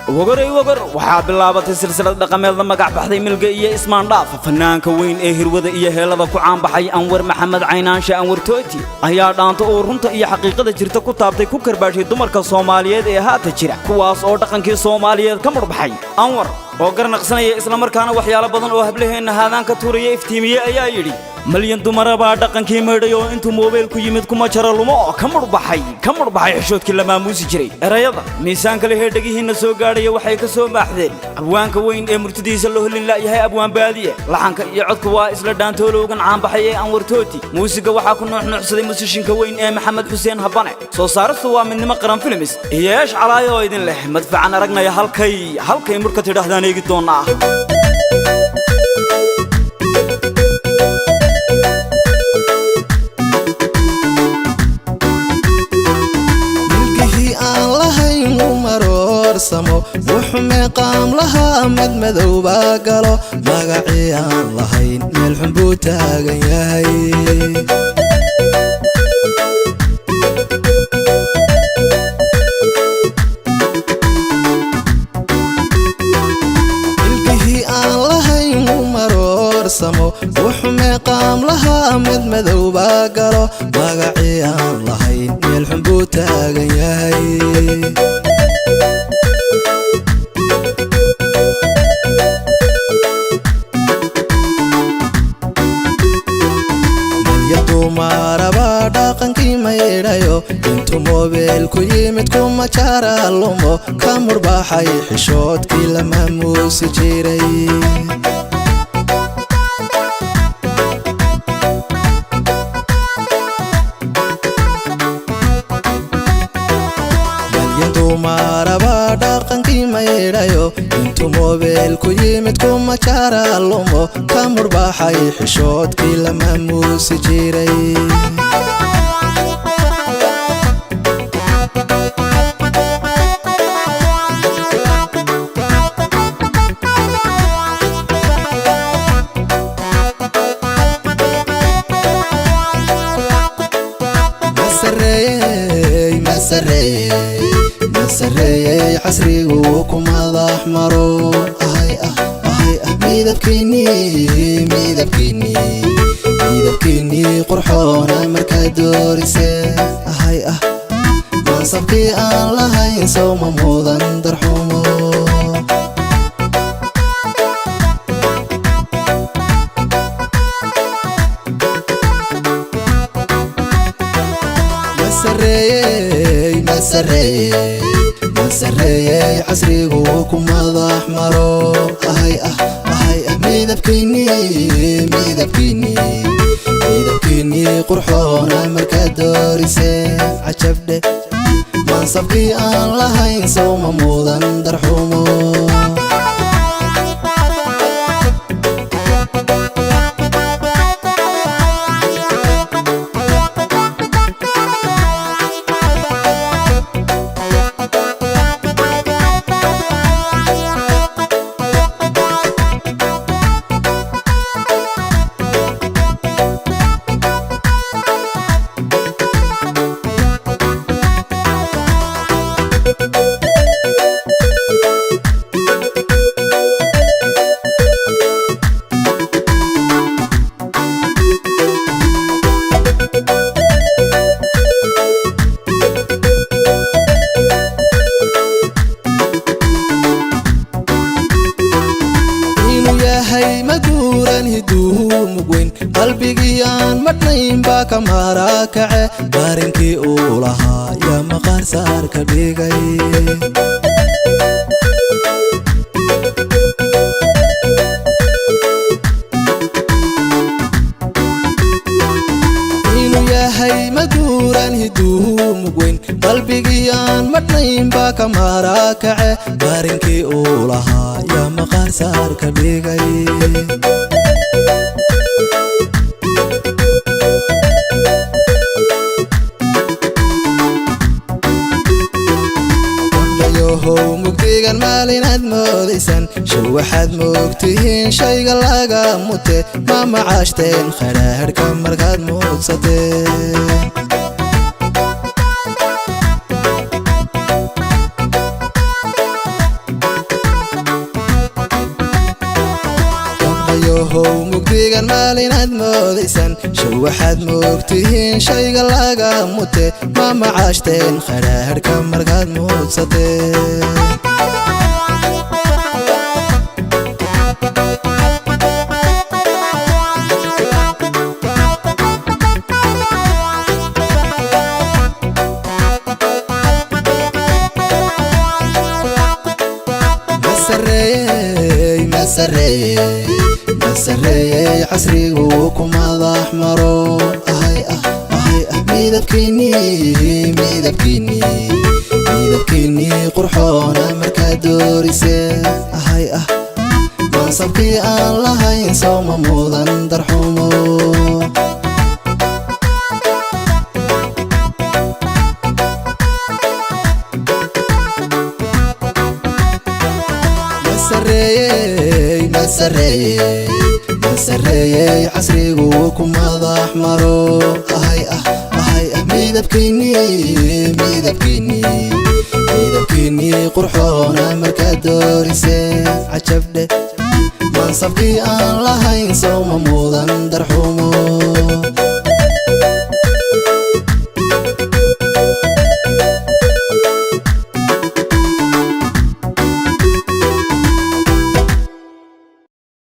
وقر waxaa bilaabatay silsilad dhaqameed la magac baxday milga iyo ismaan dhaaf fanaanka weyn ee hirwada iyo heelada ku caan baxay Anwar Maxamed Caynaanshe Anwar Tooti ayaa dhaanta oo runta iyo xaqiiqada jirta ku taabtay ku karbaashay dumarka Soomaaliyeed ee haata jira kuwaas oo dhaqankii Soomaaliyeed ka murbaxay Anwar oo garnaqsanaya isla markaana waxyaalo badan oo hablaheena haadaan ka tuuraya iftiimiye ayaa yiri malyan dumar baa dhaqankii meedhay oo intuu moobeel ku yimid kuma jara lumo ka murbaxay xishoodkii la maamuusi jiray erayada miisaanka leh dhagihiina soo gaadhay waxay ka soo baaxdeen abwaanka weyn ee murtidiisa loo helin la yahay abwaan baadiye laxanka iyo codku waa isla dhaantoolowgan caan baxay ee Anwar Tooti muusiga waxaa ku nuuxnuuxsaday musishinka weyn ee Maxamed Xuseen Habane soo saarista waa midnimo qaran films iyeesh calaayo idin leh madfacan aragnaya halkay murka tidhaahdaan eegi doonaa samo wuxuu qaam lahaa madmadow baa galo magacii aan lahayn meel xun buu taagan yahay ilkihii aan lahayn maroor samo wuxuu qaam lahaa madmadow baa galo magacii aan lahayn meel xun buu taagan yahay maraba dhaqankii maydhayo intuu moobeel ku yimid kuma jara lumo ka murbaxay xishoodkii la maamuusi jiray maraba dhaqankii maydhayo intuu moobeel ku yimid kuma jara lumo ka murbaxay xishoodkii la maamuusi jiray مسري عسريgu ku madax maro midabkiini qurxoona markaa dooriseen mansabkii aan lahayn sawma mudan darxumo مسري عسريgu ku madax maro midabkiini qurxoona markaa dooriseen cajabdhe mansabkii aan lahayn sawma mudan darxumo qalbigiyaan madnayn baa ka marakace barinkii uu lahaa yaa maqaar saar ka dhigay inuu yahay maduuran hiduu mugweyn qalbigiyaan madnayn baa ka marakace barinkii uu lahaa yaa maqaar saar ka dhigay mugdigan maalinaad moodaysan show waxaad moogtihiin shayga laga mute ma macaashteen khadhaadhka markaad muudsateen شيغان ماليناد موديسان شو واحد موقتين شيغا لاغا موتي ما معاشتين خراهر كمرقاد موتساتين مسري عصري وكما ضاح مرو أهي ميدبكيني قرحونا مركادوري سي أهي منصبكي آن لهين صوم موضان درحومو مسري عصري وكما ضاح مرو أهي ميدبكيني قرحونا مركادوري سي عجبني منصبكي آن لهين صوم موضان درحوم